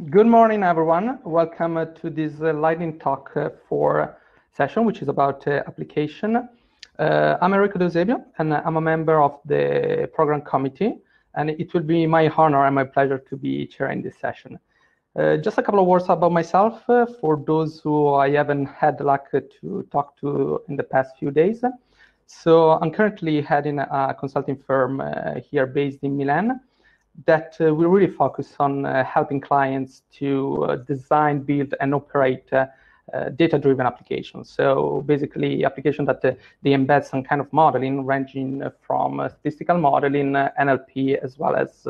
Good morning, everyone. Welcome to this lightning talk for session, which is about application. I'm Enrico Deusebio, and I'm a member of the program committee, and it will be my honor and my pleasure to be chairing this session. Just a couple of words about myself for those who I haven't had the luck to talk to in the past few days. So I'm currently heading a consulting firm here based in Milan that we really focus on helping clients to design, build, and operate data-driven applications. So basically, applications that they embed some kind of modeling, ranging from statistical modeling, NLP, as well as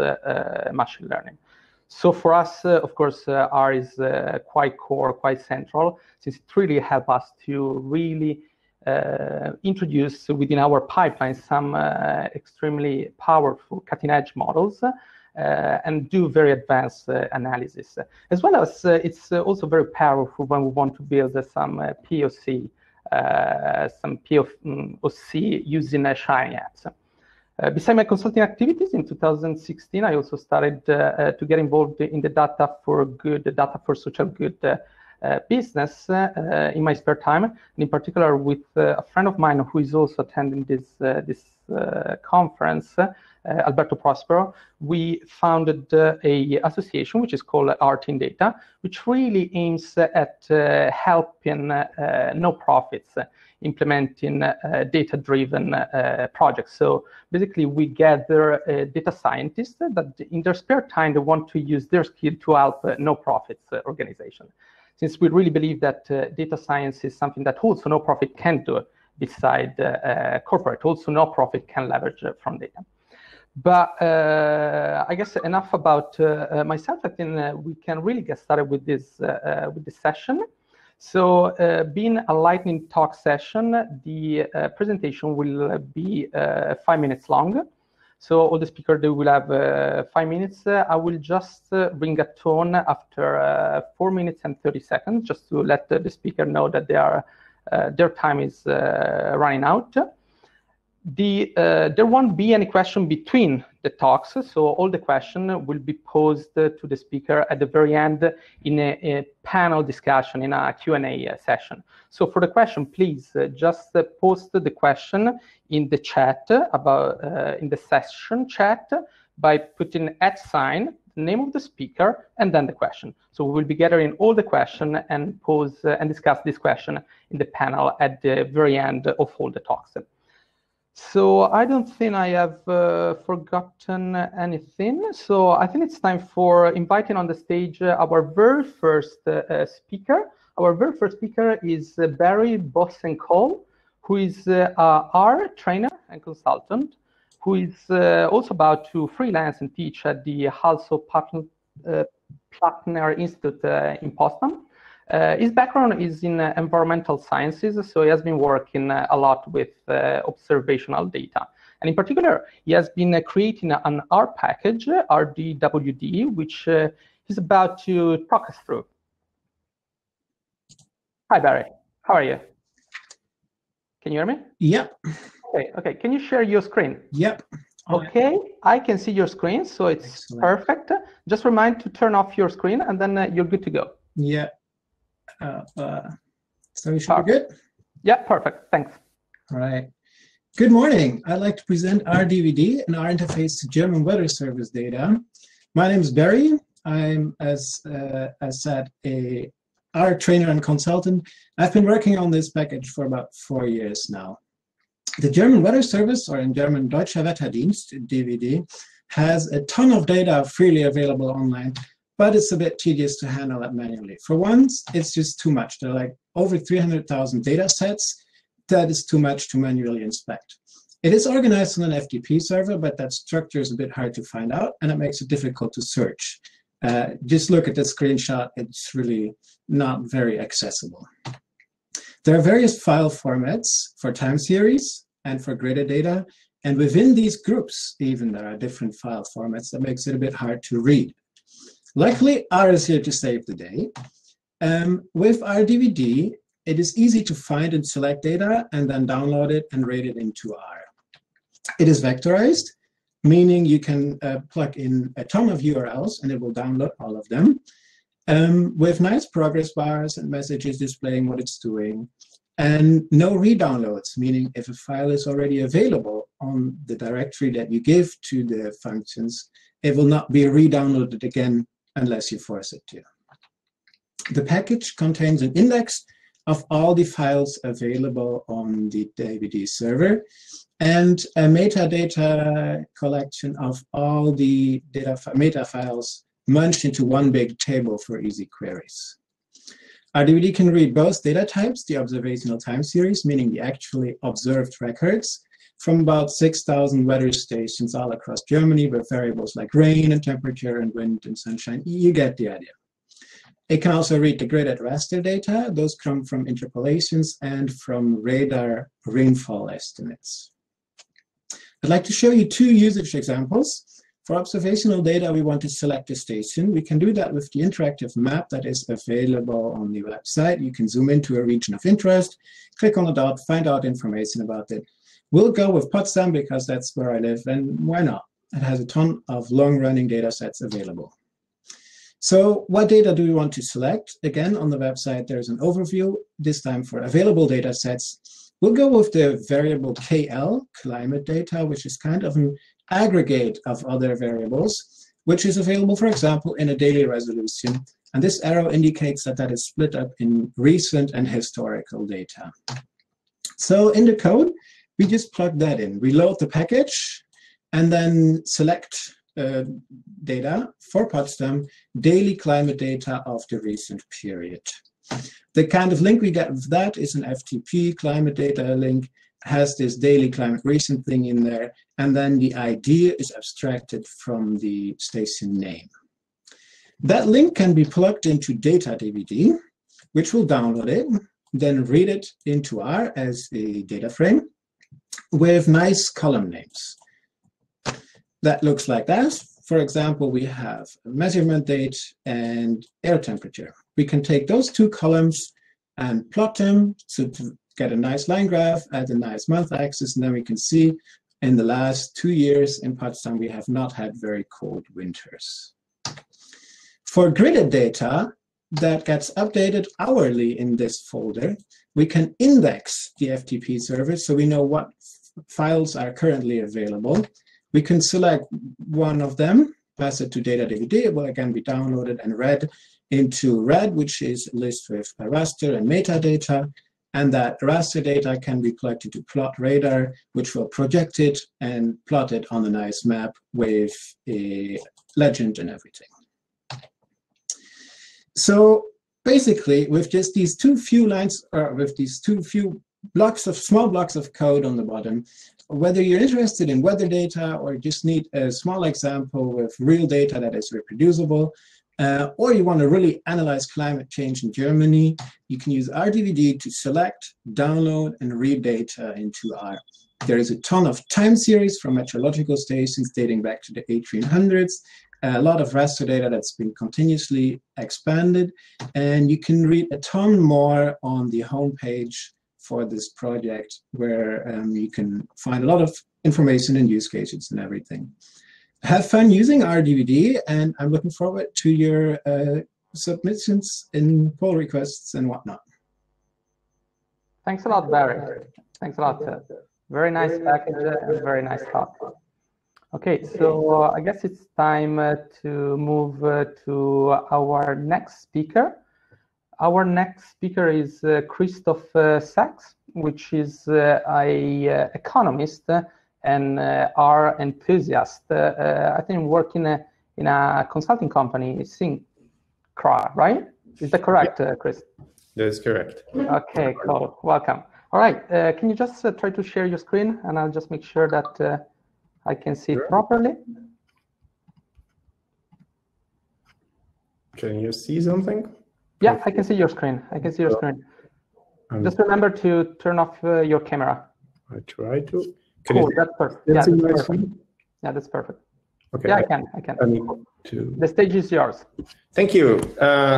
machine learning. So for us, of course, R is quite core, quite central, since it really helps us to really introduce within our pipeline some extremely powerful cutting-edge models and do very advanced analysis. As well as it's also very powerful when we want to build some POC, using Shiny apps. Besides my consulting activities, in 2016, I also started to get involved in the data for social good business in my spare time, and in particular with a friend of mine who is also attending this conference, Alberto Prospero. We founded a association which is called Art in Data, which really aims at helping no-profits implementing data-driven projects. So basically, we gather data scientists that in their spare time, they want to use their skill to help no-profits organizations. Since we really believe that data science is something that also no-profit can do beside corporate, also no-profit can leverage from data. But I guess enough about myself. I think we can really get started with this session. So being a lightning talk session, the presentation will be 5 minutes long. So all the speakers, they will have 5 minutes. I will just bring a tone after 4 minutes and 30 seconds, just to let the speaker know that their time is running out. There won't be any question between the talks, so all the questions will be posed to the speaker at the very end in a panel discussion, in a Q&A session. So for the question, please just post the question in the chat, in the session chat, by putting @ the name of the speaker, and then the question. So we will be gathering all the questions and pose and discuss this question in the panel at the very end of all the talks. So I don't think I have forgotten anything. So I think it's time for inviting on the stage our very first speaker. Our very first speaker is Barry Boessenkool, who is our trainer and consultant, who is also about to freelance and teach at the Plattner Institute in Potsdam. His background is in environmental sciences, so he has been working a lot with observational data. And in particular, he has been creating an R package, rdwd, which he's about to talk us through. Hi, Barry. How are you? Can you hear me? Yep. Okay. Can you share your screen? Yep. Okay, I can see your screen, so it's excellent. Perfect. Just remind to turn off your screen, and then you're good to go. Yeah. So we should be good? Yeah, perfect. Thanks. All right. Good morning. I'd like to present rdwd and our interface to German Weather Service data. My name is Barry. I'm, as said, a R trainer and consultant. I've been working on this package for about 4 years now. The German Weather Service, or in German Deutscher Wetterdienst, DWD, has a ton of data freely available online, but it's a bit tedious to handle it manually. For once, it's just too much. There are like over 300,000 data sets. That is too much to manually inspect. It is organized on an FTP server, but that structure is a bit hard to find out, and it makes it difficult to search. Just look at the screenshot. It's really not very accessible. There are various file formats for time series and for gridded data, and within these groups, even there are different file formats that makes it a bit hard to read. Luckily, R is here to save the day. With rdwd, it is easy to find and select data and then download it and read it into R. It is vectorized, meaning you can plug in a ton of URLs and it will download all of them. with nice progress bars and messages displaying what it's doing, and no re-downloads, meaning if a file is already available on the directory that you give to the functions, it will not be re-downloaded again unless you force it to. The package contains an index of all the files available on the DaQAPO server and a metadata collection of all the meta files merged into one big table for easy queries. rdwd can read both data types, the observational time series, meaning the actually observed records, from about 6,000 weather stations all across Germany with variables like rain and temperature and wind and sunshine. You get the idea. It can also read the gridded raster data. Those come from interpolations and from radar rainfall estimates. I'd like to show you two usage examples. For observational data, we want to select a station. We can do that with the interactive map that is available on the website. You can zoom into a region of interest, click on a dot, find out information about it. We'll go with Potsdam because that's where I live, and why not? It has a ton of long-running data sets available. So what data do we want to select? Again, on the website, there's an overview, this time for available data sets. We'll go with the variable KL, climate data, which is kind of an aggregate of other variables, which is available, for example, in a daily resolution. And this arrow indicates that that is split up in recent and historical data. So in the code, we just plug that in. We load the package and then select data for Potsdam, daily climate data of the recent period. The kind of link we get with that is an FTP climate data link, has this daily climate recent thing in there, and then the ID is abstracted from the station name. That link can be plugged into DaTaDvd, which will download it, then read it into R as a data frame with nice column names. That looks like that. For example, we have measurement date and air temperature. We can take those two columns and plot them to get a nice line graph, add a nice month axis, and then we can see in the last 2 years in Potsdam, we have not had very cold winters. For gridded data that gets updated hourly in this folder, we can index the FTP server so we know what files are currently available. We can select one of them, pass it to DaTaDvd. It will again be downloaded and read into RED, which is a list with a raster and metadata. And that raster data can be plugged into plot radar, which will project it and plot it on a nice map with a legend and everything. So basically, with just these too few lines, or with these too few small blocks of code on the bottom, whether you're interested in weather data or just need a small example with real data that is reproducible, or you want to really analyze climate change in Germany, you can use rdwd to select, download, and read data into R. There is a ton of time series from meteorological stations dating back to the 1800s, a lot of raster data that's been continuously expanded, and you can read a ton more on the homepage for this project, where you can find a lot of information and use cases and everything. Have fun using rdwd, and I'm looking forward to your submissions in pull requests and whatnot. Thanks a lot, Barry. Thanks a lot. Very nice package and very nice talk. Okay, so I guess it's time to move to our next speaker. Our next speaker is Christoph Sachs, which is an economist and R enthusiast. I think working in a consulting company, Syncra, right? Is that correct, Chris? That is correct. Okay, cool. Welcome. All right, can you just try to share your screen, and I'll just make sure that I can see it properly. Can you see something? Yeah, I can see your screen. I can see your screen. Just remember to turn off your camera. I try to. Cool, that's perfect. Yeah, that's perfect. Yeah, that's perfect. Okay. Yeah, I can. The stage is yours. Thank you.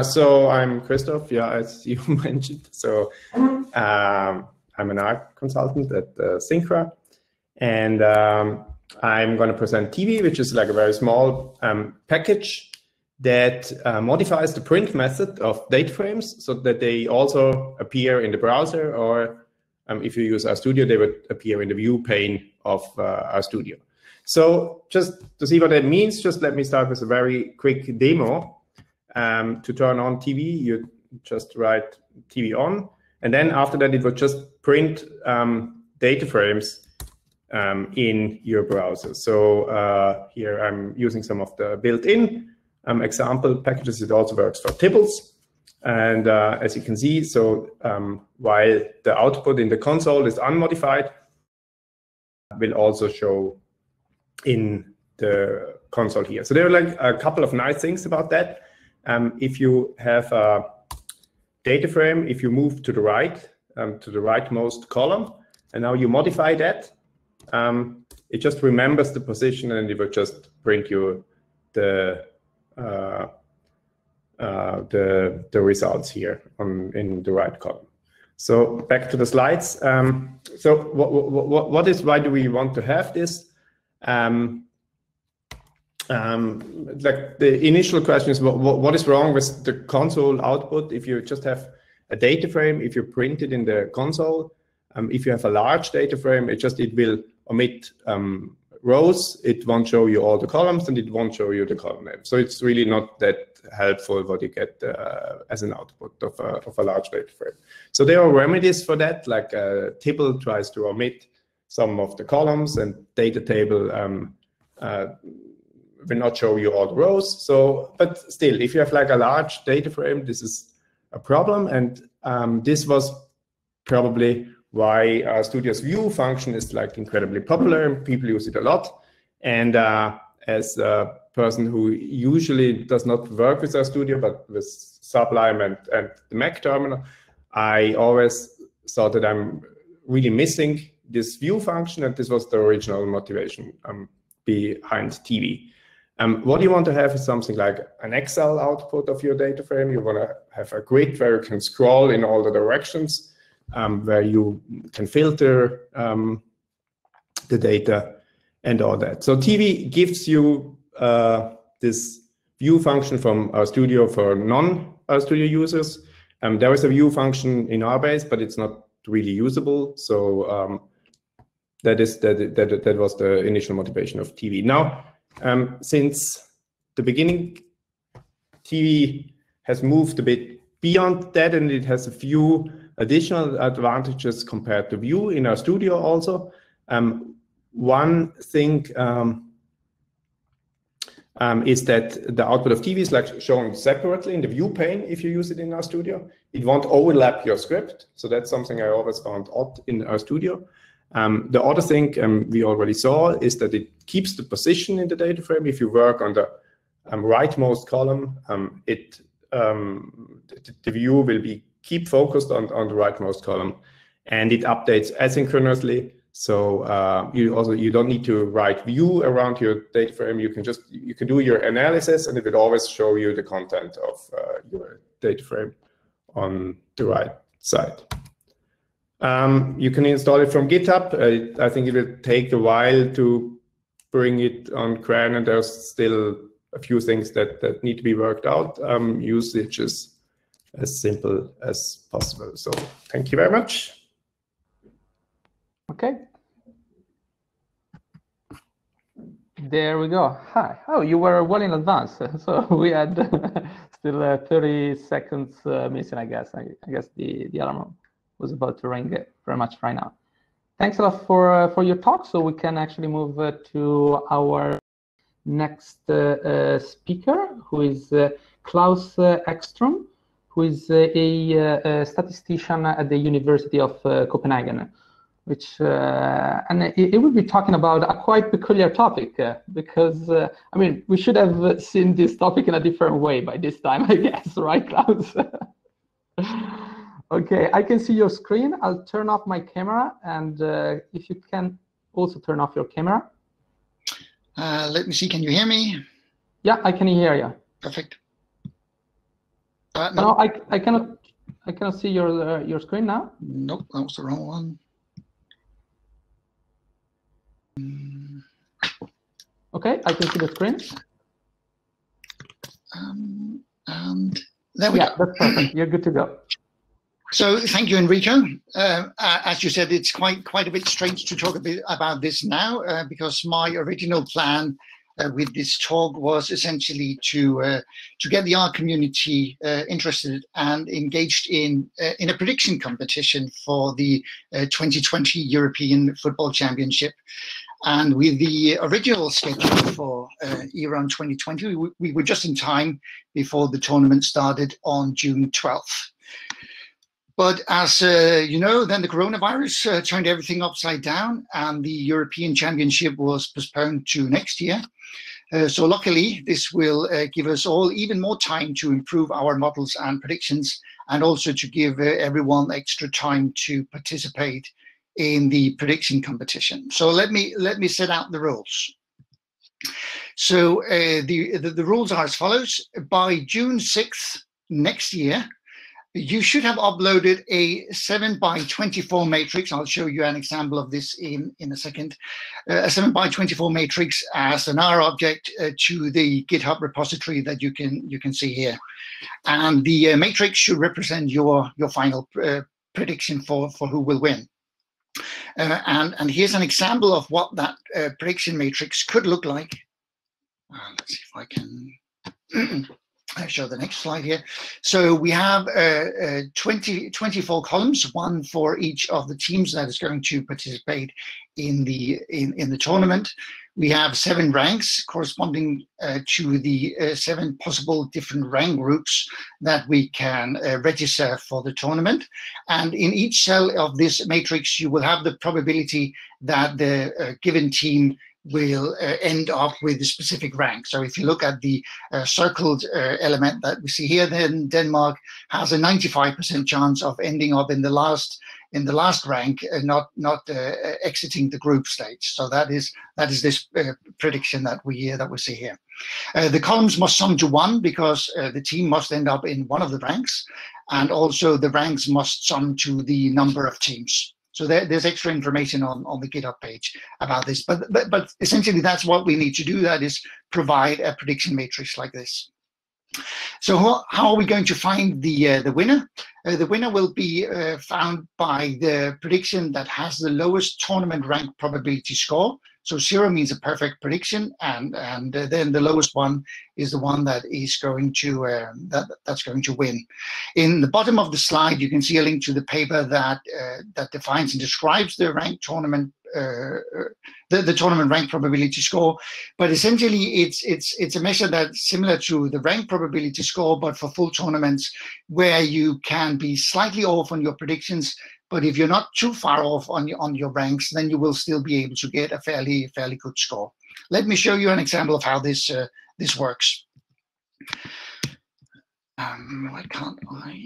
So I'm Christoph, yeah, as you mentioned. So I'm an art consultant at Syncra, and I'm going to present TV, which is like a very small package that modifies the print method of data frames so that they also appear in the browser, or if you use RStudio, they would appear in the view pane of RStudio. So just to see what that means, just let me start with a very quick demo. To turn on TV, you just write TV on, and then after that, it would just print data frames in your browser. So here I'm using some of the built-in example packages. It also works for Tibbles. And as you can see, so while the output in the console is unmodified, will also show in the console here. So there are like a couple of nice things about that. If you have a data frame, if you move to the rightmost column, and now you modify that, it just remembers the position, and it will just print you the results here in the right column. So back to the slides. So why do we want to have this? Like the initial question is, what is wrong with the console output if you just have a data frame? If you print it in the console, if you have a large data frame, it will omit rows. It won't show you all the columns, and it won't show you the column name. So it's really not that helpful what you get as an output of a large data frame. So there are remedies for that, like Tibble tries to omit some of the columns, and data table will not show you all the rows. So, but still, if you have like a large data frame, this is a problem. And this was probably why RStudio's view function is like incredibly popular, and people use it a lot. And as a person who usually does not work with RStudio, but with Sublime and the Mac terminal, I always thought that I'm really missing this view function, and this was the original motivation behind TV. What you want to have is something like an Excel output of your data frame. You want to have a grid where you can scroll in all the directions, where you can filter the data and all that. So TV gives you this view function from RStudio for non-RStudio users. There is a view function in RBase, but it's not really usable. So that was the initial motivation of TV. Now, since the beginning, TV has moved a bit beyond that, and it has a few additional advantages compared to View in RStudio also. One thing is that the output of TV is like shown separately in the view pane if you use it in RStudio. It won't overlap your script, so that's something I always found odd in RStudio. The other thing we already saw is that it keeps the position in the data frame. If you work on the rightmost column, the view will keep focused on the rightmost column, and it updates asynchronously. So you don't need to write view around your data frame. You can do your analysis, and it will always show you the content of your data frame on the right side. You can install it from GitHub. I think it will take a while to bring it on CRAN, and there's still a few things that need to be worked out. Usage is as simple as possible. So thank you very much. Okay. There we go. Hi. Oh, you were well in advance. So we had still 30 seconds missing, I guess. I guess the alarm was about to ring very much right now. Thanks a lot for your talk. So we can actually move to our next speaker, who is Claus Ekstrom, who is a statistician at the University of Copenhagen, which and it will be talking about a quite peculiar topic because I mean, we should have seen this topic in a different way by this time, I guess, right, Claus? Okay, I can see your screen. I'll turn off my camera, and if you can also turn off your camera. Let me see. Can you hear me? Yeah, I can hear you. Perfect. No, I cannot see your screen now. Nope, that was the wrong one. Okay, I can see the screen. And there we go. That's perfect. You're good to go. So thank you, Enrico. As you said, it's quite a bit strange to talk a bit about this now because my original plan with this talk was essentially to get the R community interested and engaged in a prediction competition for the 2020 European Football Championship. And with the original schedule for e-Rum2020, we were just in time before the tournament started on June 12th. But as you know, then the coronavirus turned everything upside down, and the European Championship was postponed to next year. So luckily, this will give us all even more time to improve our models and predictions, and also to give everyone extra time to participate in the prediction competition. So let me set out the rules. So the rules are as follows. By June 6th next year, you should have uploaded a 7x24 matrix. I'll show you an example of this in a second. A 7x24 matrix as an R object to the GitHub repository that you can see here. And the matrix should represent your final prediction for who will win. And here's an example of what that prediction matrix could look like. Let's see if I can I'll show the next slide here. So we have 24 columns, one for each of the teams that is going to participate in the tournament. We have 7 ranks corresponding to the 7 possible different rank groups that we can register for the tournament. And in each cell of this matrix, you will have the probability that the given team will end up with a specific rank. So if you look at the circled element that we see here, then Denmark has a 95% chance of ending up in the last rank, not exiting the group stage. So that is this prediction that we see here. The columns must sum to 1 because the team must end up in one of the ranks, and also the ranks must sum to the number of teams. So there's extra information on the GitHub page about this, but essentially that's what we need to do. That is provide a prediction matrix like this. So how are we going to find the winner? The winner will be found by the prediction that has the lowest tournament rank probability score. So 0 means a perfect prediction, and then the lowest one is the one that is going to that's going to win. In the bottom of the slide, you can see a link to the paper that defines and describes the rank tournament the tournament rank probability score. But essentially, it's a measure that's similar to the rank probability score, but for full tournaments, where you can be slightly off on your predictions. But if you're not too far off on your ranks, then you will still be able to get a fairly good score. Let me show you an example of how this works. Why can't I?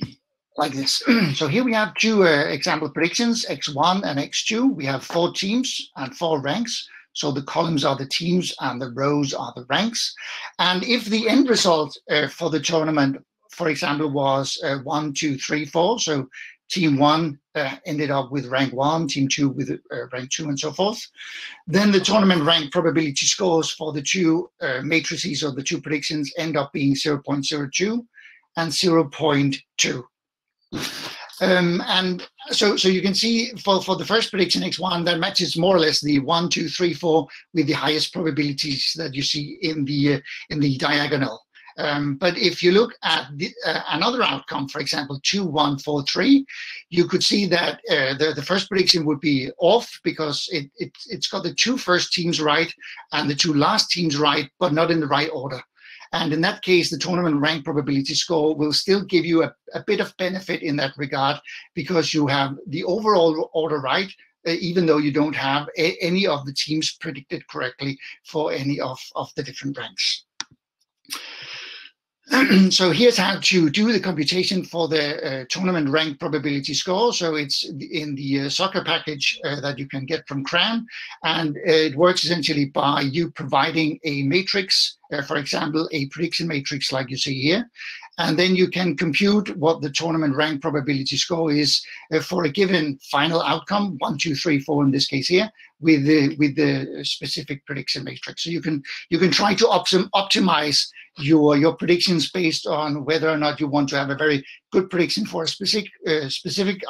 Like this. So here we have 2 example predictions, X1 and X2. We have 4 teams and 4 ranks. So the columns are the teams and the rows are the ranks. And if the end result for the tournament, for example, was 1, 2, 3, 4, so team 1 ended up with rank 1, team 2 with rank 2, and so forth, then the tournament rank probability scores for the 2 matrices or the 2 predictions end up being 0.02 and 0.2. And so you can see for the first prediction X1, that matches more or less the 1, 2, 3, 4 with the highest probabilities that you see in the diagonal. But if you look at another outcome, for example, 2, 1, 4, 3, you could see that the first prediction would be off because it's got the 2 first teams right and the 2 last teams right, but not in the right order. And in that case, the tournament rank probability score will still give you a bit of benefit in that regard because you have the overall order right, even though you don't have any of the teams predicted correctly for any of the different ranks. So here's how to do the computation for the tournament rank probability score. So it's in the soccer package that you can get from CRAN, and it works essentially by you providing a matrix, for example, a prediction matrix like you see here, And then you can compute what the tournament rank probability score is for a given final outcome, 1, 2, 3, 4 in this case here, with the specific prediction matrix. So you can try to optimize your predictions based on whether or not you want to have a very good prediction for a specific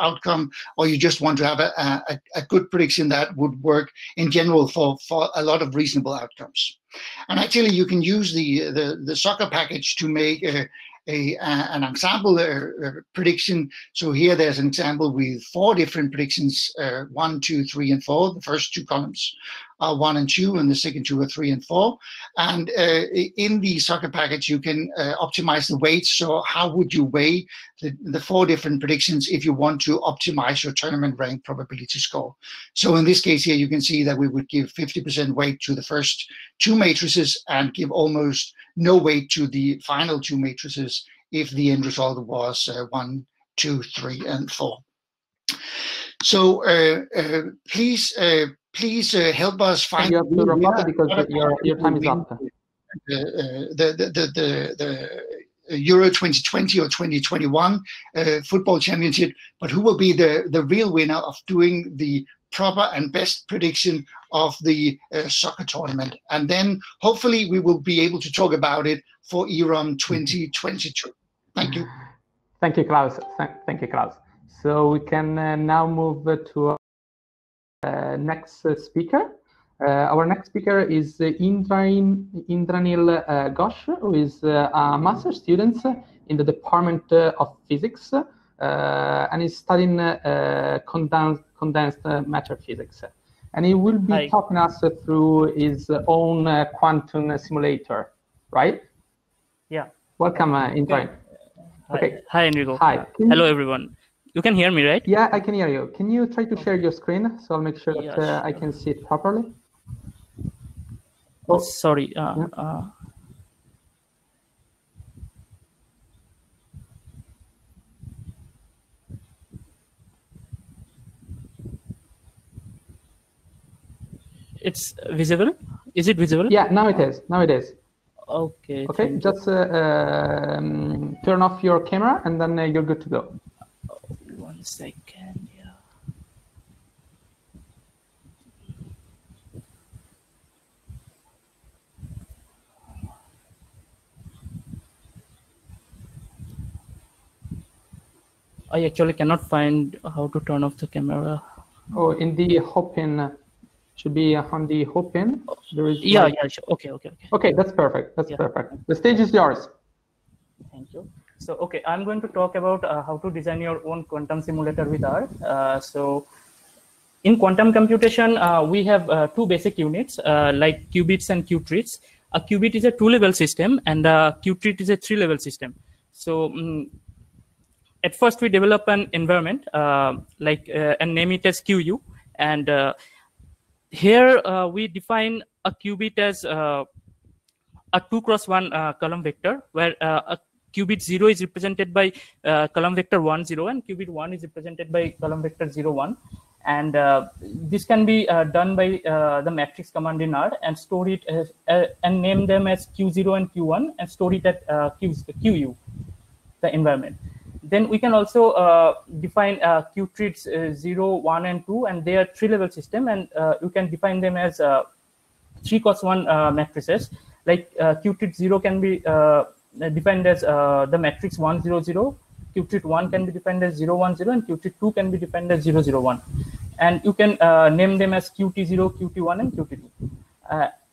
outcome, or you just want to have a good prediction that would work in general for a lot of reasonable outcomes. And actually, you can use the soccer package to make an example prediction. So here there's an example with 4 different predictions, 1, 2, 3, and 4. The first 2 columns are 1 and 2, and the second 2 are 3 and 4. And in the soccer package, you can optimize the weights. So how would you weigh the 4 different predictions if you want to optimize your tournament rank probability score? So in this case here, you can see that we would give 50% weight to the first 2 matrices and give almost no weight to the final 2 matrices if the end result was 1, 2, 3, and 4. So please help us find. You have to wrap up because your time is up. The Euro 2020 or 2021 football championship, but who will be the real winner of doing the proper and best prediction of the soccer tournament? And then hopefully we will be able to talk about it for e-Rum 2022. Thank you. Thank you, Klaus. Thank you, Klaus. So we can now move to our next speaker. Our next speaker is Indranil Ghosh, who is a master's student in the Department of Physics and is studying condensed matter physics. And he will be talking us through his own quantum simulator, right? Yeah. Welcome, Indranil. Okay. Hi, Enrico. Hi. Hello, everyone. You can hear me, right? Yeah, I can hear you. Can you try to share your screen so I'll make sure that sure. I can see it properly? Oh, sorry. It's visible? Is it visible? Yeah, now it is. Now it is. Okay. Okay, just turn off your camera and then you're good to go. 1 second. Yeah. I actually cannot find how to turn off the camera. Oh, in the hopin, should be on the hopin. There is. Yeah, sure. Okay. Okay, that's perfect. That's perfect. The stage is yours. Thank you. So, okay, I'm going to talk about how to design your own quantum simulator with R. So, in quantum computation, we have 2 basic units like qubits and qubits. A qubit is a 2-level system, and a qubit is a 3-level system. So, at first, we develop an environment and name it as QU. And here we define a qubit as a 2x1 column vector, where a qubit 0 is represented by column vector 1, 0, and qubit 1 is represented by column vector 0, 1. And this can be done by the matrix command in R and store it and name them as Q0 and Q1 and store it at QU, the environment. Then we can also define qubits 0, 1, and 2, and they are 3-level system, and you can define them as 3x1 matrices. Like qubit 0 can be defined as the matrix 1, 0, 0. Qubit 1 can be defined as 0, 1, 0, and qubit 2 can be defined as 0, 0, 1. And you can name them as QT0, QT1, and QT2.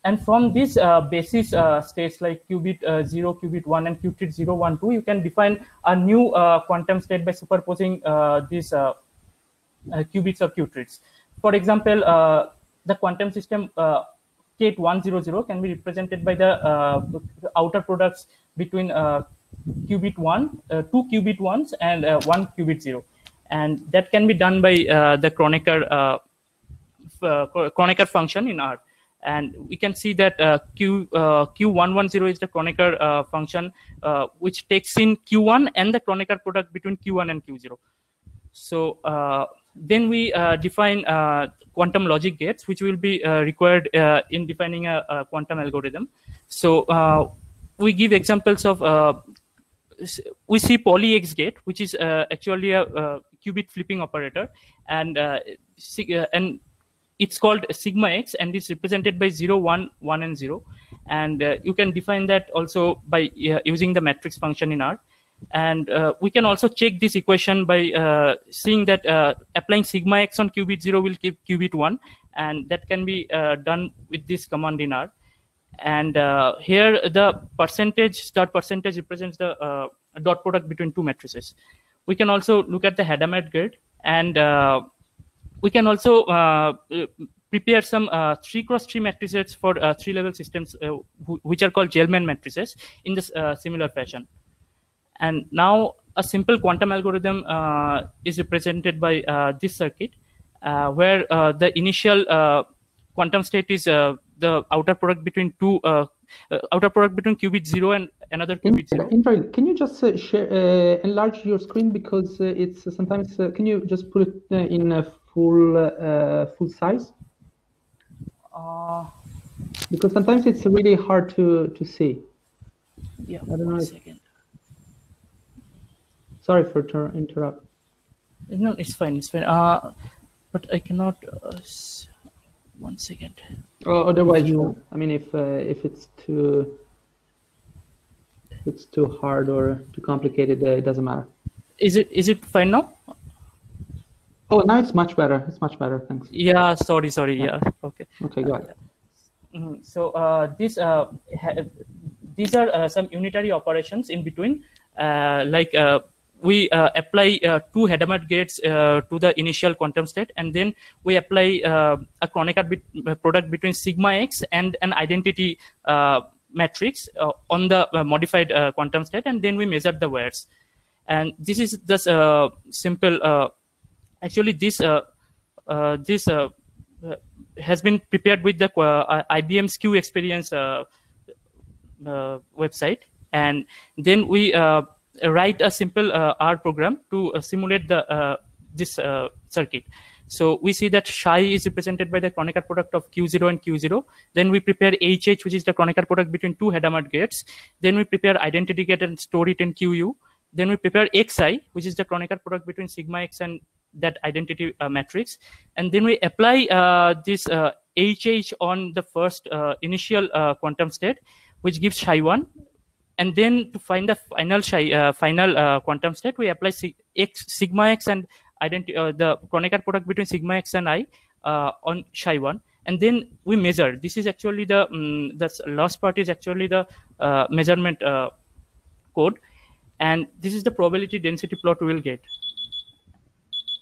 And from these basis states like qubit 0, qubit 1, and qubit 0, 1, 2, you can define a new quantum state by superposing these qubits or qubits. For example, the quantum system Kate 100 can be represented by the outer products between qubit 1, 2 qubit 1s, and 1 qubit 0. And that can be done by the Kronecker function in R. And we can see that Q110 is the Kronecker function, which takes in Q1 and the Kronecker product between Q1 and Q0. So then we define quantum logic gates, which will be required in defining a quantum algorithm. So we give examples of we see poly X gate, which is actually a qubit flipping operator, and it's called sigma X, and it's represented by 0, 1, 1, and 0. And you can define that also by using the matrix function in R. And we can also check this equation by seeing that applying sigma X on qubit 0 will give qubit 1, and that can be done with this command in R. And here the percentage represents the dot product between two matrices. We can also look at the Hadamard grid, and we can also prepare some 3x3 matrices for 3-level systems, which are called Gell-Mann matrices in this similar fashion. And now a simple quantum algorithm is represented by this circuit, where the initial quantum state is the outer product between qubit 0 and another qubit 0. Indranil, can you just enlarge your screen, because it's sometimes can you just put it in full size? Because sometimes it's really hard to see. Yeah, I don't know. One second. Sorry for interrupt. No, it's fine. It's fine. But I cannot. 1 second. Otherwise, I mean, if it's too hard or too complicated, it doesn't matter. Is it fine now? Oh, now it's much better. It's much better. Thanks. Yeah. Sorry. Yeah. Okay. Okay. Go ahead. So these are some unitary operations in between, like. We apply 2 Hadamard gates to the initial quantum state, and then we apply a Kronecker product between sigma X and an identity matrix on the modified quantum state, and then we measure the wires. And this is the simple. Actually, this has been prepared with the IBM's Q experience website, and then we write a simple R program to simulate this circuit. So we see that psi is represented by the Kronecker product of Q0 and Q0. Then we prepare HH, which is the Kronecker product between 2 Hadamard gates. Then we prepare identity gate and store it in QU. Then we prepare XI, which is the Kronecker product between sigma X and that identity matrix. And then we apply this HH on the first initial quantum state, which gives psi 1. And then to find the final quantum state, we apply sigma X and the Kronecker product between sigma X and I on psi 1. And then we measure. This is actually the last part is actually the measurement code. And this is the probability density plot we will get.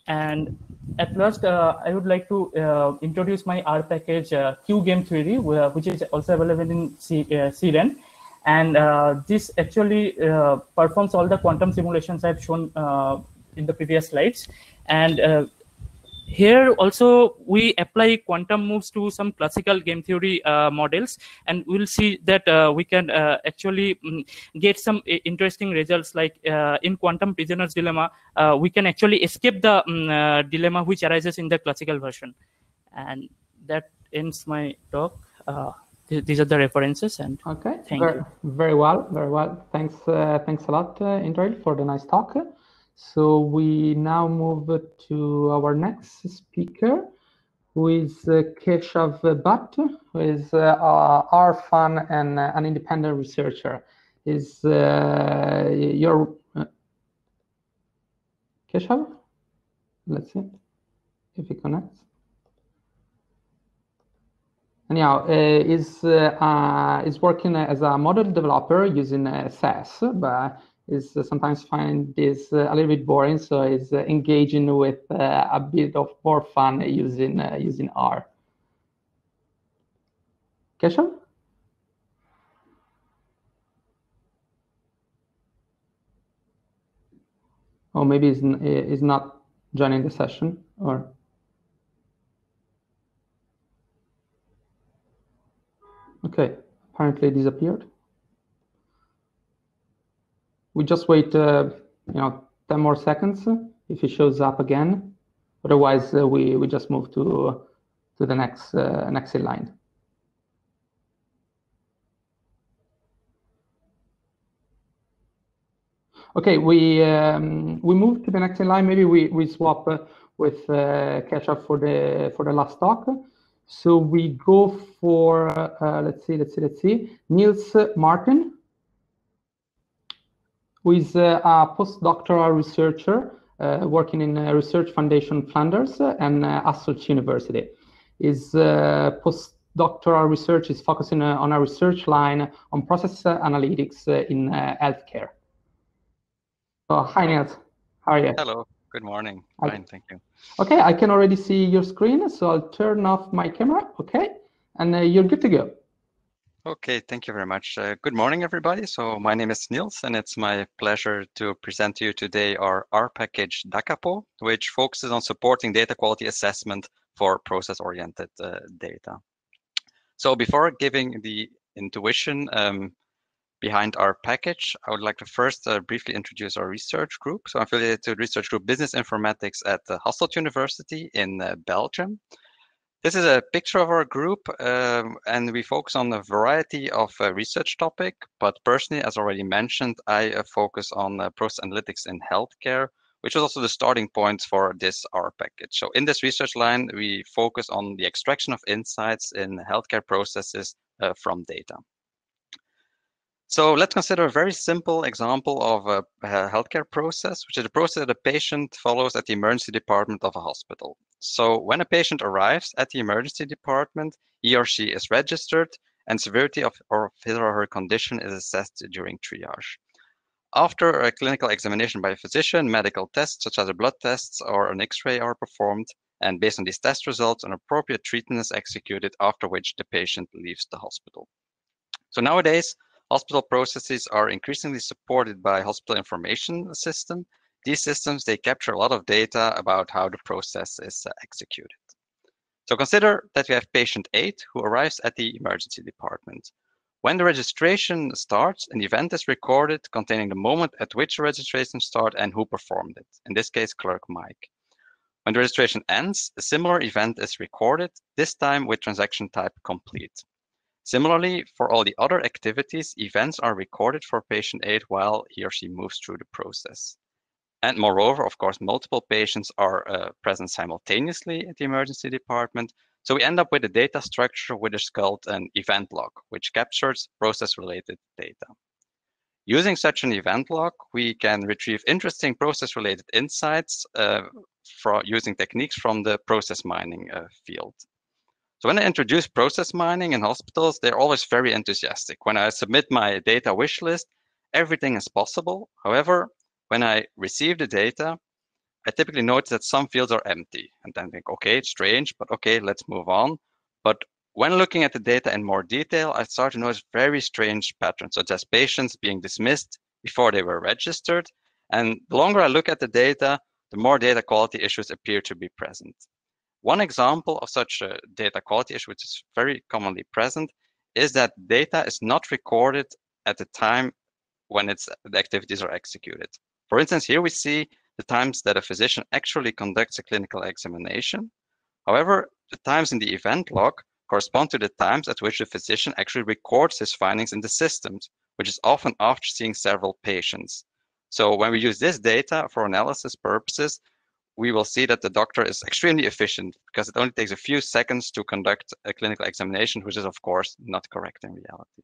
And at last, I would like to introduce my R package Q game theory, which is also available in CRAN. And this actually performs all the quantum simulations I've shown in the previous slides. And here also we apply quantum moves to some classical game theory models, and we'll see that we can actually get some interesting results. Like in quantum prisoner's dilemma, we can actually escape the dilemma which arises in the classical version. And that ends my talk. These are the references, and okay, thank you. Very well. Thanks a lot, Indranil, for the nice talk. So we now move to our next speaker, who is Keshav Bhatt, who is our fan and an independent researcher. Is your Keshav? Let's see if he connects. Anyhow, is working as a model developer using SAS, but is sometimes find this a little bit boring, so is engaging with a bit of more fun using R. Keshav? Or maybe is not joining the session, or. Okay, apparently disappeared. We just wait, 10 more seconds if it shows up again. Otherwise, we just move to the next in line. Okay, we move to the next in line. Maybe we swap with Keshav for the last talk. So we go for let's see, Niels Martin, who is a postdoctoral researcher working in Research Foundation Flanders and Hasselt University. His postdoctoral research is focusing on a research line on process analytics in healthcare. So, hi Niels, how are you? Hello, good morning. Fine, thank you. Okay, I can already see your screen, so I'll turn off my camera, okay? And you're good to go. Okay, thank you very much. Good morning, everybody. So my name is Niels, and it's my pleasure to present to you today our R package DaQAPO, which focuses on supporting data quality assessment for process-oriented data. So before giving the intuition behind our package, I would like to first briefly introduce our research group. So I'm affiliated to the research group Business Informatics at the Hasselt University in Belgium. This is a picture of our group, and we focus on a variety of research topics. But personally, as already mentioned, I focus on process analytics in healthcare, which was also the starting point for this R package. So in this research line, we focus on the extraction of insights in healthcare processes from data. So let's consider a very simple example of a healthcare process, which is a process that a patient follows at the emergency department of a hospital. So when a patient arrives at the emergency department, he or she is registered and severity of his or her condition is assessed during triage. After a clinical examination by a physician, medical tests such as a blood tests or an X-ray are performed, and based on these test results, an appropriate treatment is executed, after which the patient leaves the hospital. So nowadays, hospital processes are increasingly supported by hospital information system. These systems, they capture a lot of data about how the process is executed. So consider that we have patient 8 who arrives at the emergency department. When the registration starts, an event is recorded containing the moment at which the registration started and who performed it. In this case, clerk Mike. When the registration ends, a similar event is recorded, this time with transaction type complete. Similarly, for all the other activities, events are recorded for patient 8 while he or she moves through the process. And moreover, of course, multiple patients are present simultaneously at the emergency department. So we end up with a data structure which is called an event log, which captures process-related data. Using such an event log, we can retrieve interesting process-related insights using techniques from the process mining field. So when I introduce process mining in hospitals, they're always very enthusiastic. When I submit my data wish list, everything is possible. However, when I receive the data, I typically notice that some fields are empty and then think, okay, it's strange, but okay, let's move on. But when looking at the data in more detail, I start to notice very strange patterns, such as patients being dismissed before they were registered. And the longer I look at the data, the more data quality issues appear to be present. One example of such a data quality issue, which is very commonly present, is that data is not recorded at the time when the activities are executed. For instance, here we see the times that a physician actually conducts a clinical examination. However, the times in the event log correspond to the times at which the physician actually records his findings in the systems, which is often after seeing several patients. So when we use this data for analysis purposes, we will see that the doctor is extremely efficient because it only takes a few seconds to conduct a clinical examination, which is of course not correct in reality.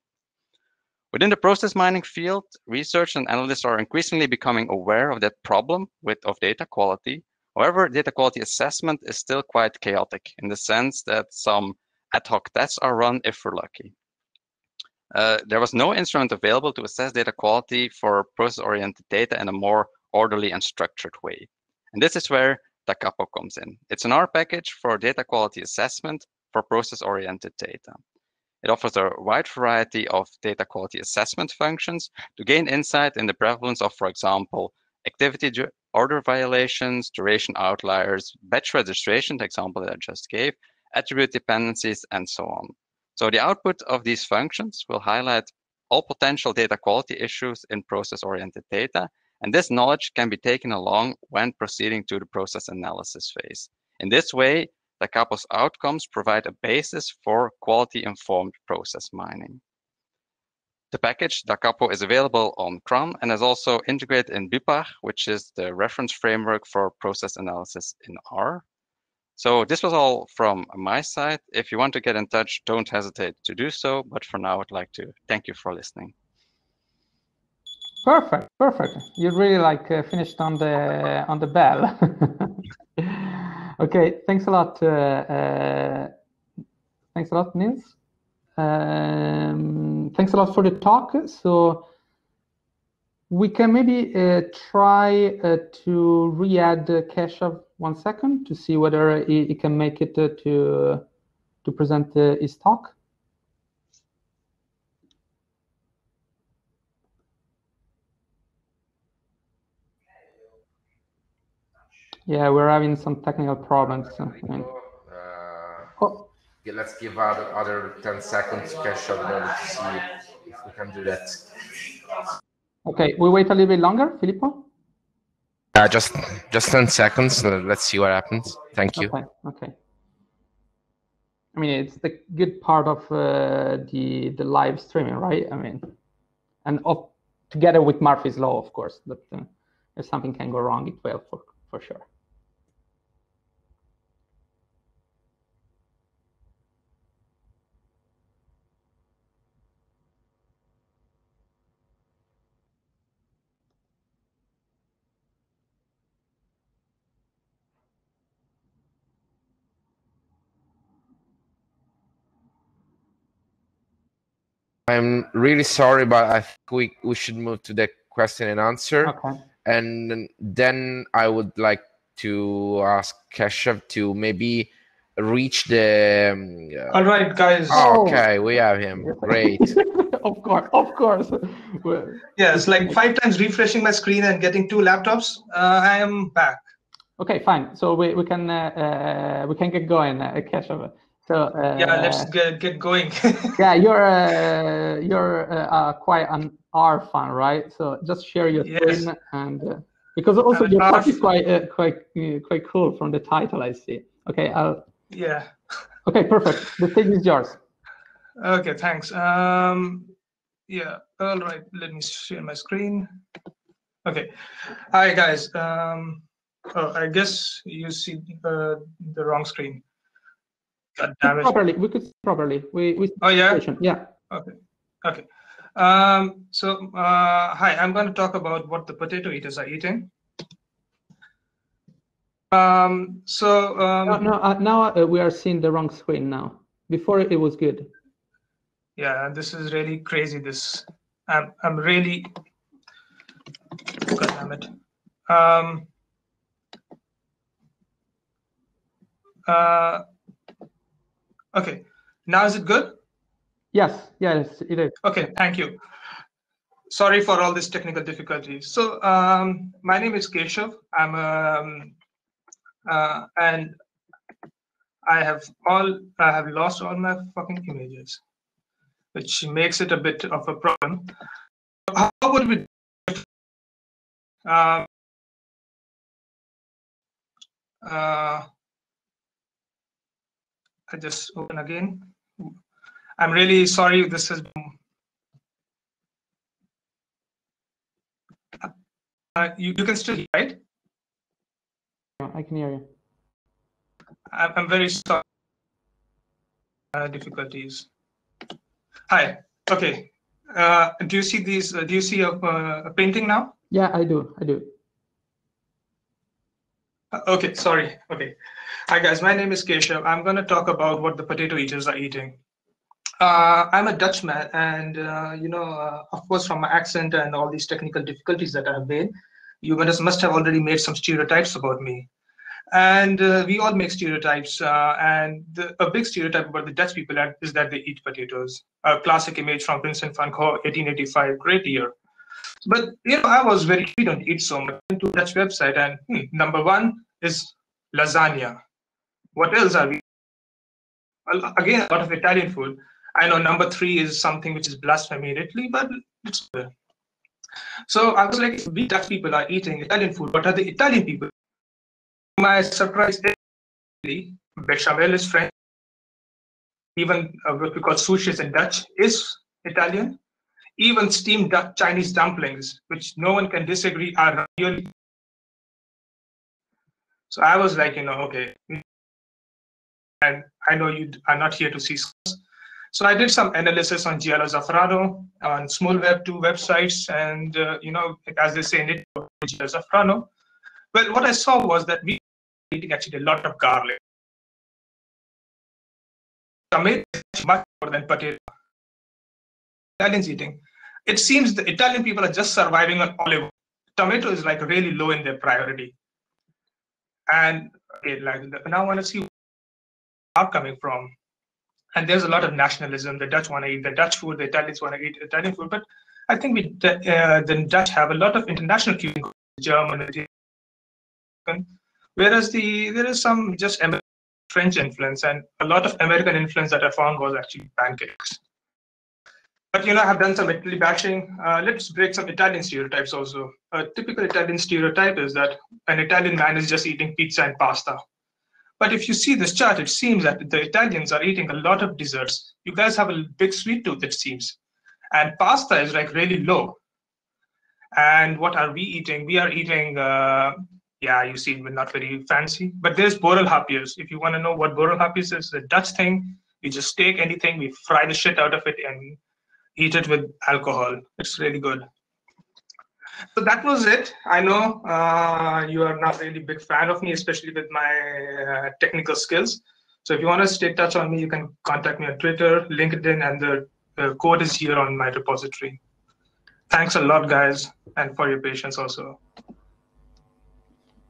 Within the process mining field, research and analysts are increasingly becoming aware of that problem of data quality. However, data quality assessment is still quite chaotic in the sense that some ad hoc tests are run if we're lucky. There was no instrument available to assess data quality for process-oriented data in a more orderly and structured way. And this is where DaQAPO comes in. It's an R package for data quality assessment for process-oriented data. It offers a wide variety of data quality assessment functions to gain insight in the prevalence of, for example, activity order violations, duration outliers, batch registration, the example that I just gave, attribute dependencies, and so on. So the output of these functions will highlight all potential data quality issues in process-oriented data, and this knowledge can be taken along when proceeding to the process analysis phase. In this way, DaQAPO's outcomes provide a basis for quality-informed process mining. The package DaQAPO is available on Cron and is also integrated in BIPAR, which is the reference framework for process analysis in R. So this was all from my side. If you want to get in touch, don't hesitate to do so. But for now, I'd like to thank you for listening. Perfect, perfect. You really like finished on the bell. Okay, thanks a lot. Thanks a lot, Niels. Thanks a lot for the talk. So we can maybe try to re-add Keshav 1 second to see whether he can make it to present his talk. Yeah, we're having some technical problems. Yeah, let's give other 10 seconds, Keshav, in order to see if we can do that. Okay, we wait a little bit longer, Filippo? Just 10 seconds. Let's see what happens. Thank you. Okay, okay. I mean, it's the good part of the live streaming, right? I mean, and together with Murphy's Law, of course, that if something can go wrong, it will for sure. I'm really sorry, but I think we should move to the question and answer. Okay. And then I would like to ask Keshav to maybe reach the... All right, guys. Oh, okay, we have him. Great. Of course. Yeah, it's like 5 times refreshing my screen and getting 2 laptops. I am back. Okay, fine. So we can get going, Keshav. So yeah, let's get going. Yeah, you're quite an R fan, right? So just share your screen, and because also your talk is quite cool from the title, I see. Okay, yeah. Okay, perfect. The stage is yours. Okay, thanks. Yeah. All right. Let me share my screen. Okay. Hi, guys. Oh, I guess you see the wrong screen. God damn it. Properly, we could see properly. We oh yeah. Yeah. Okay. Okay. So hi, I'm going to talk about what the potato eaters are eating. Now we are seeing the wrong screen now. Before it was good. Yeah, this is really crazy. This I'm really. God damn it. Okay, now is it good? Yes, it is. Okay, thank you. Sorry for all these technical difficulties. So my name is Keshav. I'm and I have lost all my fucking images, which makes it a bit of a problem. How would we? I just open again. I'm really sorry. This has been. You can still hear, right? Yeah, I can hear you. I'm very sorry. Difficulties. Hi. Okay. Do you see these? Do you see a painting now? Yeah, I do. Okay. Sorry. Okay. Hi guys. My name is Keshav. I'm going to talk about what the potato eaters are eating. I'm a Dutchman, and of course, from my accent and all these technical difficulties that I've made, you must have already made some stereotypes about me. And we all make stereotypes, and a big stereotype about the Dutch people is that they eat potatoes. A classic image from Vincent van Gogh, 1885, great year. But I was very keen on eat so much. I went to a Dutch website, and number 1 is lasagna. What else are we? Well, again, a lot of Italian food. I know number 3 is something which is blasphemy in Italy, but it's good. So I was like, if we Dutch people are eating Italian food, what are the Italian people? My surprise is bechamel is French. Even what we call sushi in Dutch is Italian. even steamed Chinese dumplings, which no one can disagree are really. So I was like, okay, and I know you are not here to see. So I did some analysis on Giallo Zafrano, on Small Web 2 websites, and as they say in it, Giallo Zafrano. Well, what I saw was that we were eating actually a lot of garlic. Tomato is much more than potato. Italians eating. It seems the Italian people are just surviving on olive oil. Tomato is like really low in their priority. And now I want to see where I'm coming from. And there's a lot of nationalism. The Dutch want to eat the Dutch food. The Italians want to eat Italian food. But I think the Dutch have a lot of international cuisine, German, whereas there is some just French influence, and a lot of American influence that I found was actually pancakes. But I have done some Italy bashing. Let's break some Italian stereotypes also. A typical Italian stereotype is that an Italian man is just eating pizza and pasta. But if you see this chart, it seems that the Italians are eating a lot of desserts. You guys have a big sweet tooth, it seems. And pasta is like really low. And what are we eating? We are eating, you see, we're not very fancy. But there's Borrel Hapiers. If you want to know what Borrel Hapiers is, the Dutch thing. We just take anything, we fry the shit out of it and eat it with alcohol. It's really good. So that was it. I know you are not really a big fan of me, especially with my technical skills. So if you want to stay in touch on me, you can contact me on Twitter, LinkedIn, and the code is here on my repository. Thanks a lot, guys, and for your patience also.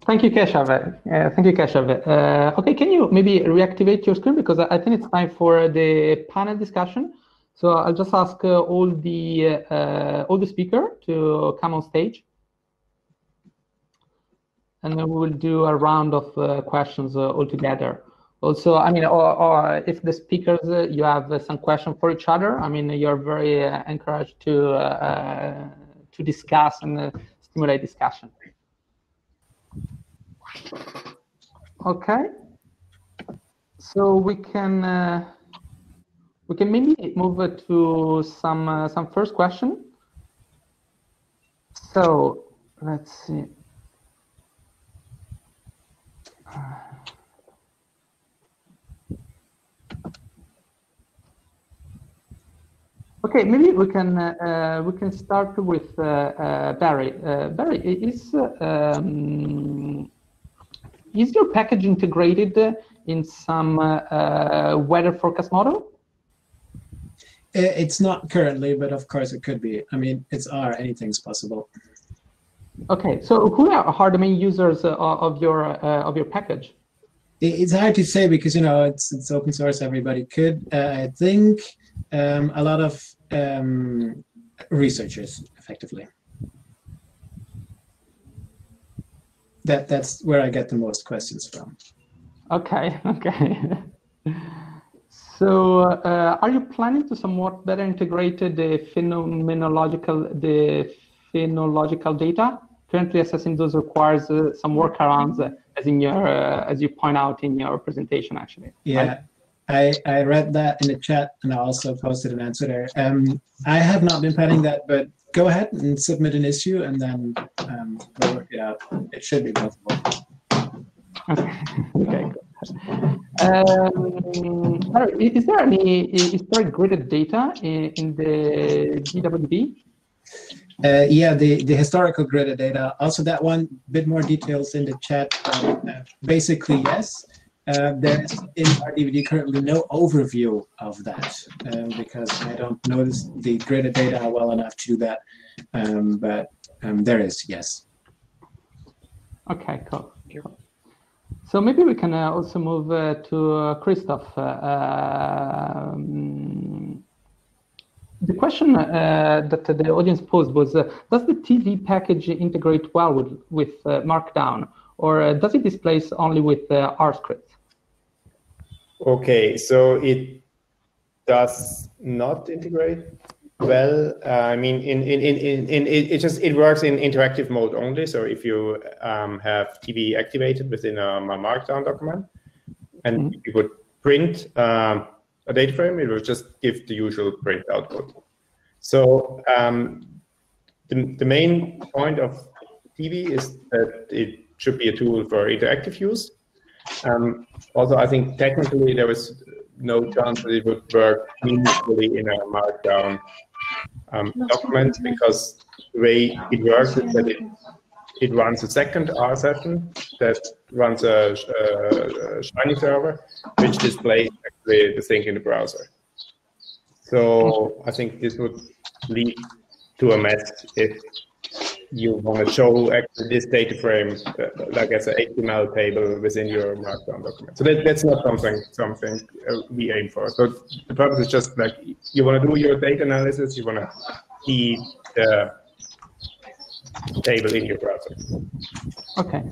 Thank you, Keshav. Thank you, Keshav. Okay, can you maybe reactivate your screen, because I think it's time for the panel discussion. So I'll just ask all the speakers to come on stage, and then we will do a round of questions all together. Also, I mean, or if the speakers you have some questions for each other, I mean, you're very encouraged to discuss and stimulate discussion. Okay, so we can maybe move to some first question. So let's see. Okay, maybe we can start with Barry. Barry, is your package integrated in some weather forecast model? It's not currently, but of course it could be. I mean, it's R. Anything's possible. Okay, so who are the main users of your package? It's hard to say because it's open source. Everybody could. I think a lot of researchers, effectively. That's where I get the most questions from. Okay. So, are you planning to somewhat better integrate the phenomenological data? Currently, assessing those requires some workarounds, as you point out in your presentation, actually. Yeah, right? I read that in the chat, and I also posted an answer there. I have not been planning that, but go ahead and submit an issue, and then we'll work it out. It should be possible. Okay. Is there any gridded data in the DaQAPO? Yeah, the historical gridded data. Also, that one bit more details in the chat. Basically, yes. There's in rdwd currently no overview of that because I don't notice the gridded data well enough to do that. But there is, yes. Okay, cool. So maybe we can also move to Christoph. The question that the audience posed was, does the TV package integrate well with Markdown, or does it displace only with R script? Okay, so it does not integrate well. I mean, it works in interactive mode only. So if you have TV activated within a Markdown document, and you would print a data frame, it will just give the usual print output. So the main point of TV is that it should be a tool for interactive use. Also, I think technically there was no chance that it would work meaningfully in a Markdown document, because the way it works is that it runs a second R session that runs a Shiny server, which displays actually the thing in the browser. So I think this would lead to a mess if you want to show actually this data frame like as an HTML table within your Markdown document. So that's not something we aim for. So the purpose is just like you want to do your data analysis, you want to see the table in your browser. Okay.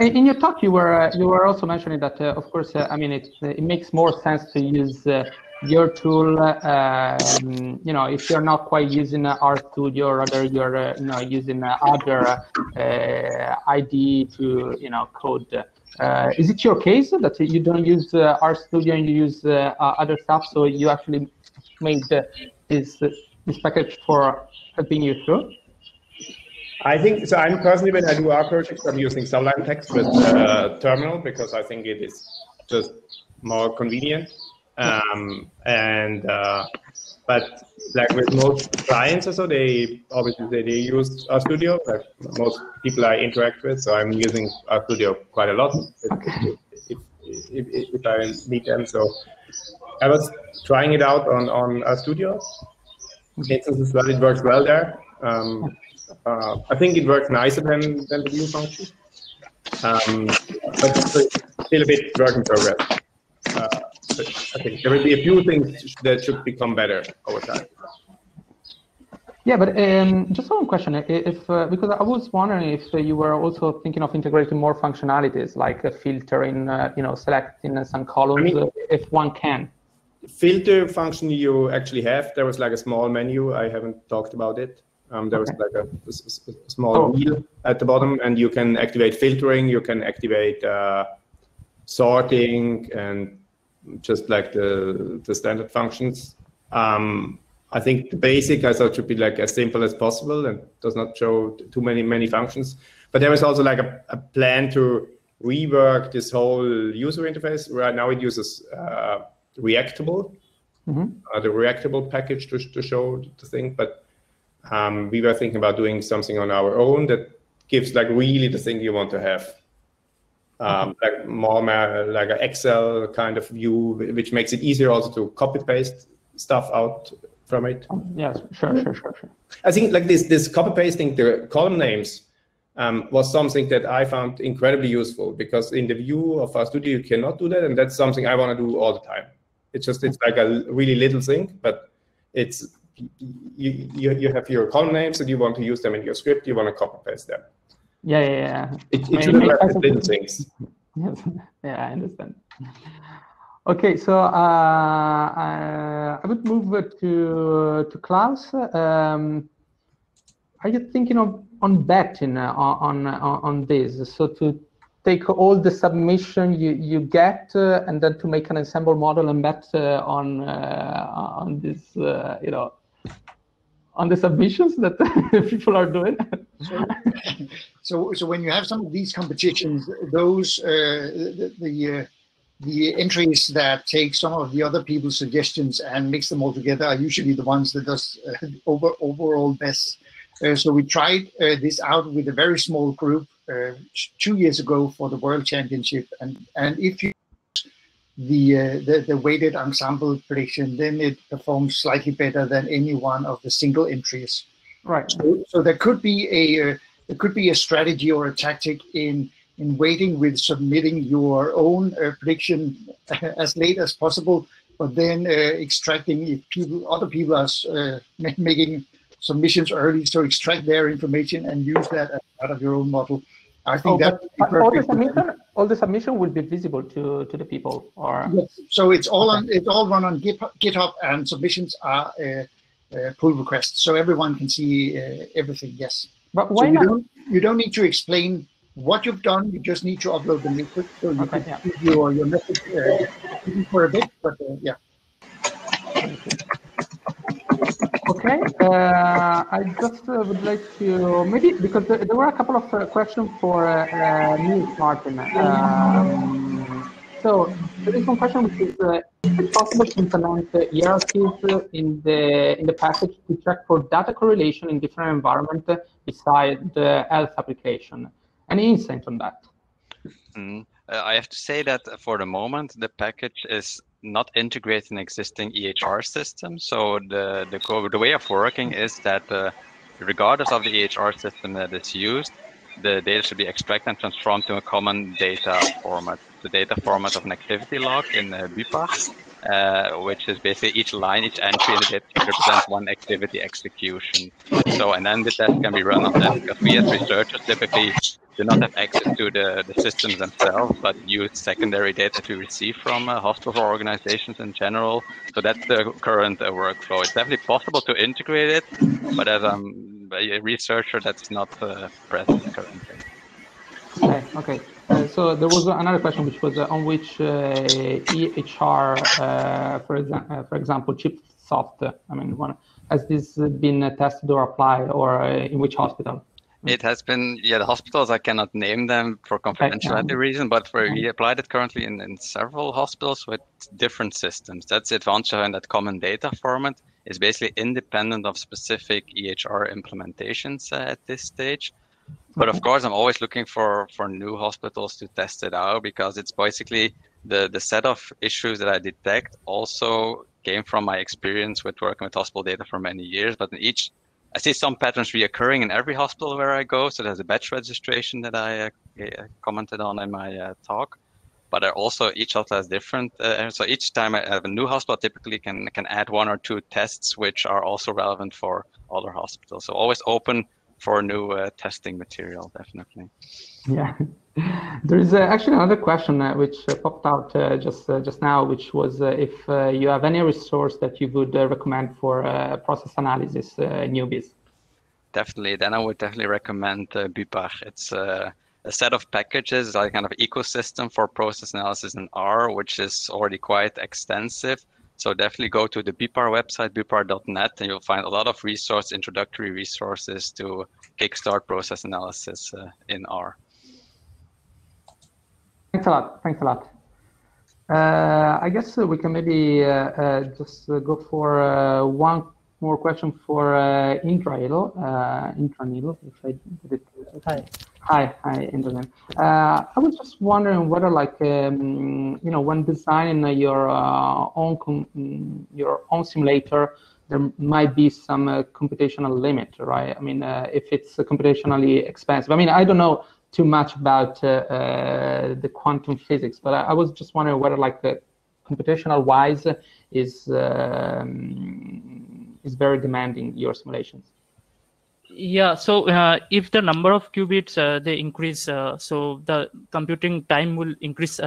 In your talk, you were also mentioning that, of course, I mean, it makes more sense to use your tool, you know, if you're not quite using RStudio, or rather you're, you know, using other IDE to, you know, code. Is it your case that you don't use RStudio and you use other stuff? So you actually made this package for helping you through? I think so. I'm personally, when I do our projects, I'm using Sublime Text with Terminal because I think it is just more convenient. But like with most clients or so, they obviously they use RStudio, like most people I interact with. So I'm using RStudio quite a lot if I meet them. So I was trying it out on RStudio. Instances well, it works well there. I think it works nicer than the view function, but still a bit work in progress. But I think there will be a few things that should become better over time. Yeah, but just one question: if because I was wondering if you were also thinking of integrating more functionalities like filtering, you know, selecting some columns, I mean, if one can. Filter function you actually have. There was like a small menu. I haven't talked about it. There was like a small wheel at the bottom, and you can activate filtering, you can activate sorting, and just like the standard functions. I think the basic I thought should be like as simple as possible and does not show too many functions. But there was also like a plan to rework this whole user interface. Right now it uses Reactable, the Reactable package to show the thing, but we were thinking about doing something on our own that gives like really the thing you want to have, like more like an Excel kind of view, which makes it easier also to copy paste stuff out from it. Yes, sure. I think like this copy pasting the column names was something that I found incredibly useful, because in the view of RStudio you cannot do that, and that's something I want to do all the time. It's like a really little thing, but it's you have your column names and you want to use them in your script, you want to copy paste them. Yeah. It should have little things. Yes. Yeah, I understand. Okay, so I would move to Claus. Are you thinking on betting on this? So to take all the submission you get and then to make an ensemble model and bet on this, you know, on the submissions that people are doing. So when you have some of these competitions, those the entries that take some of the other people's suggestions and mix them all together are usually the ones that does overall best. So we tried this out with a very small group 2 years ago for the World Championship, and if you the weighted ensemble prediction, then it performs slightly better than any one of the single entries. Right. So there could be a strategy or a tactic in waiting with submitting your own prediction as late as possible, but then extracting if other people are making submissions early, so extract their information and use that as part of your own model. I think all the submission will be visible to the people, or yes. So it's all run on GitHub, and submissions are pull requests, so everyone can see everything. Yes. But why not? You don't need to explain what you've done. You just need to upload the method. So you can use your method for a bit, but yeah. Okay, I just would like to maybe, because there were a couple of questions for Niels Martin. So there is one question which is it possible to implement hierarchies in the package to check for data correlation in different environments besides the health application? Any insight on that? I have to say that for the moment, the package is not integrated in existing EHR systems. So the way of working is that regardless of the EHR system that is used, the data should be extracted and transformed to a common data format. The data format of an activity log in BPAC, which is basically each line, each entry in the data represents one activity execution. So, and then the test can be run on that, because we as researchers typically do not have access to the systems themselves, but use secondary data to receive from hospitals or organizations in general. So that's the current workflow. It's definitely possible to integrate it, but as I'm a researcher, that's not present currently. Okay. So there was another question, which was on which EHR, for example, ChipSoft. I mean, has this been tested or applied, or in which hospital? It has been, the hospitals, I cannot name them for confidentiality reason, but we applied it currently in several hospitals with different systems. That's the advantage in that common data format. Is basically independent of specific EHR implementations at this stage. But of course, I'm always looking for new hospitals to test it out, because it's basically the set of issues that I detect also came from my experience with working with hospital data for many years. But I see some patterns reoccurring in every hospital where I go. So there's a batch registration that I commented on in my talk. But also each hospital has different. So each time I have a new hospital, typically can add 1 or 2 tests which are also relevant for other hospitals. So always open for new testing material, definitely. Yeah, there is actually another question which popped out just now, which was if you have any resource that you would recommend for process analysis newbies. Definitely, then I would definitely recommend BPAC. It's a set of packages, like kind of ecosystem for process analysis in R, which is already quite extensive. So definitely go to the BPAR website, bpar.net, and you'll find a lot of introductory resources to kickstart process analysis in R. Thanks a lot. I guess we can maybe just go for one more question for Indranil, if I did it. Hi, Indranil. I was just wondering whether, like, when designing your own simulator, there might be some computational limit, right? I mean, if it's computationally expensive. I mean, I don't know too much about the quantum physics, but I was just wondering whether, like, computational wise is very demanding, your simulations. Yeah, so if the number of qubits they increase, so the computing time will increase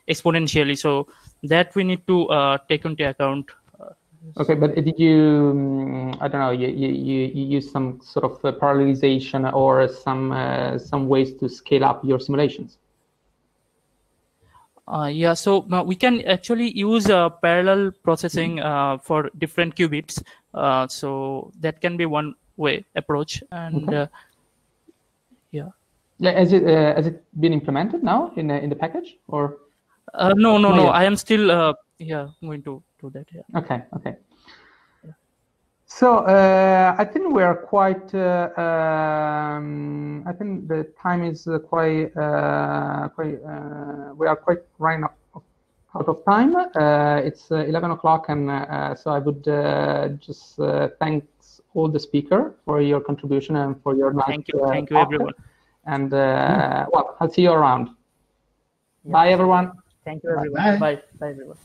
exponentially. So that we need to take into account. Okay, but did you, I don't know, you use some sort of parallelization or some ways to scale up your simulations? Yeah, so we can actually use parallel processing for different qubits. So that can be one way approach. And okay. Yeah. Has it been implemented now in the package, or? No. I am still going to do that. Yeah. Okay. Yeah. So I think we are quite. I think the time is quite. We are quite running out of time. It's 11 o'clock, and so I would just thank all the speaker for your contribution and for your nice. Thank you everyone. And well, I'll see you around. Yeah. Bye everyone. Thank you everyone. Bye everyone.